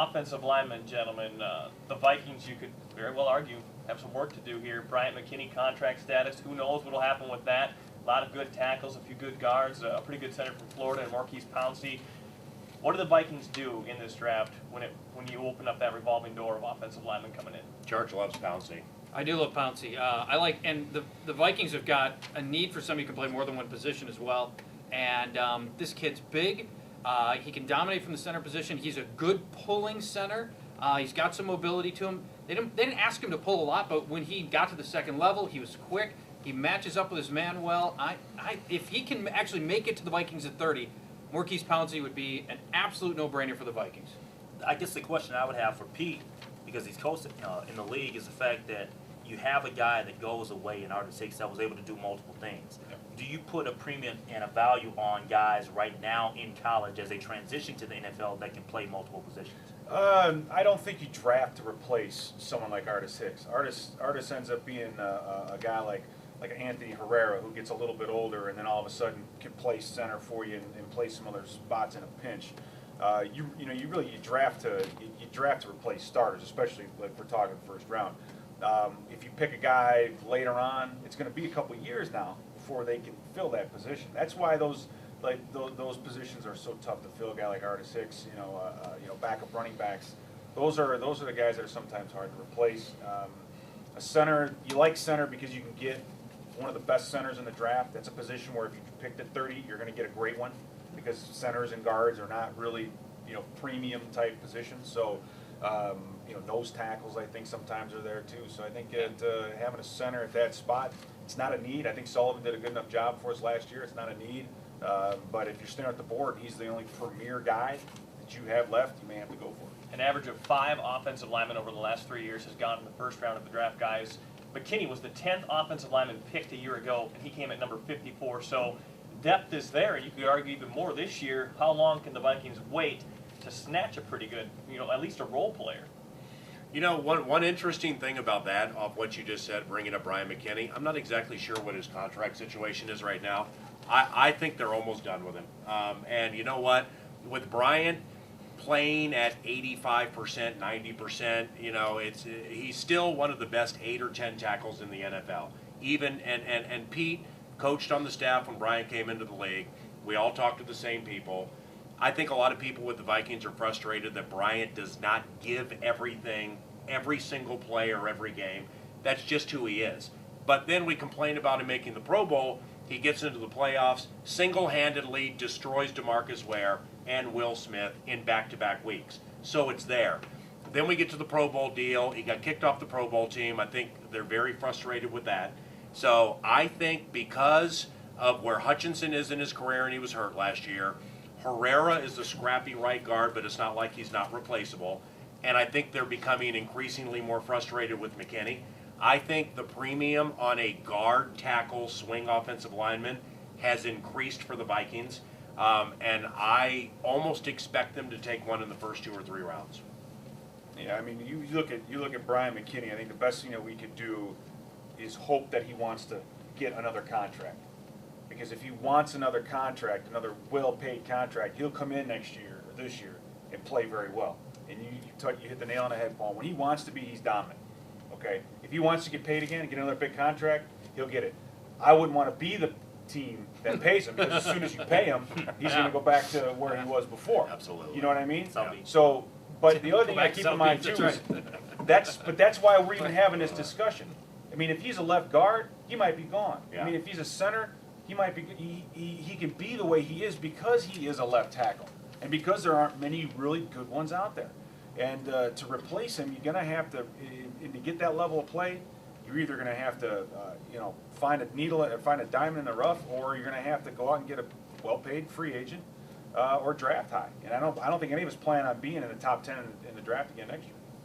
offensive linemen, gentlemen, the Vikings, you could very well argue, have some work to do here. Bryant McKinney contract status, who knows what will happen with that. A lot of good tackles, a few good guards, a pretty good center from Florida, and Marquise Pouncey. What do the Vikings do in this draft when you open up that revolving door of offensive linemen coming in? Charge loves Pouncey. I do love Pouncey. And the Vikings have got a need for somebody who can play more than one position as well. And this kid's big. He can dominate from the center position. He's a good pulling center. He's got some mobility to him. They didn't ask him to pull a lot, but when he got to the second level, he was quick. He matches up with his man well. If he can actually make it to the Vikings at 30, Marquise Pouncey would be an absolute no-brainer for the Vikings. I guess the question I would have for Pete, because he's coached in the league, is the fact that you have a guy that goes away in Bercich that was able to do multiple things. Yep. Do you put a premium and a value on guys right now in college as they transition to the NFL that can play multiple positions? I don't think you draft to replace someone like Bercich. Artis ends up being a guy like Anthony Herrera, who gets a little bit older and then all of a sudden can play center for you and play some other spots in a pinch. You draft to replace starters, especially like we're talking first round. If you pick a guy later on, it's going to be a couple years now before they can fill that position. That's why those positions are so tough to fill. A guy like Bercich, backup running backs. Those are the guys that are sometimes hard to replace. A center, you like center because you can get one of the best centers in the draft. That's a position where if you picked at 30, you're going to get a great one because centers and guards are not really, premium type positions. So, nose tackles I think sometimes are there too. So I think having a center at that spot, it's not a need. I think Sullivan did a good enough job for us last year. It's not a need. But if you're staring at the board, he's the only premier guy that you have left, you may have to go for it. An average of 5 offensive linemen over the last 3 years has gone in the first round of the draft, guys. McKinney was the 10th offensive lineman picked a year ago, and he came at number 54. So depth is there, and you could argue even more this year. How long can the Vikings wait to snatch a pretty good, at least a role player? One interesting thing about that, of what you just said, bringing up Brian McKinney, I'm not exactly sure what his contract situation is right now. I think they're almost done with him. And you know what? With Bryant playing at 85%, 90%, he's still one of the best 8 or 10 tackles in the NFL. And Pete coached on the staff when Bryant came into the league. We all talked to the same people. I think a lot of people with the Vikings are frustrated that Bryant does not give everything, every single play or every game. That's just who he is. But then we complain about him making the Pro Bowl. He gets into the playoffs, single-handedly destroys DeMarcus Ware and Will Smith in back-to-back weeks. So it's there. Then we get to the Pro Bowl deal. He got kicked off the Pro Bowl team. I think they're very frustrated with that. So I think because of where Hutchinson is in his career, and he was hurt last year, Herrera is the scrappy right guard, but it's not like he's not replaceable. And I think they're becoming increasingly more frustrated with McKinney. I think the premium on a guard, tackle, swing offensive lineman has increased for the Vikings. And I almost expect them to take one in the first 2 or 3 rounds. Yeah, I mean, you look at Brian McKinney. I think the best thing that we could do is hope that he wants to get another contract. Because if he wants another contract, another well-paid contract, he'll come in next year or this year and play very well. And you hit the nail on the head, Paul. When he wants to be, he's dominant. Okay, if he wants to get paid again and get another big contract, he'll get it. I wouldn't want to be the team that pays him because as soon as you pay him, he's going to go back to where he was before. Absolutely. You know what I mean? Yeah. So, but the other thing I keep in mind too is that's why we're even having this discussion. I mean, if he's a left guard, he might be gone. Yeah. I mean, if he's a center, he might be. He can be the way he is because he is a left tackle, and because there aren't many really good ones out there. And to replace him, you're going to have to, and to get that level of play, you're either going to have to, find a diamond in the rough, or you're going to have to go out and get a well-paid free agent or draft high. And I don't think any of us plan on being in the top 10 in the draft again next year.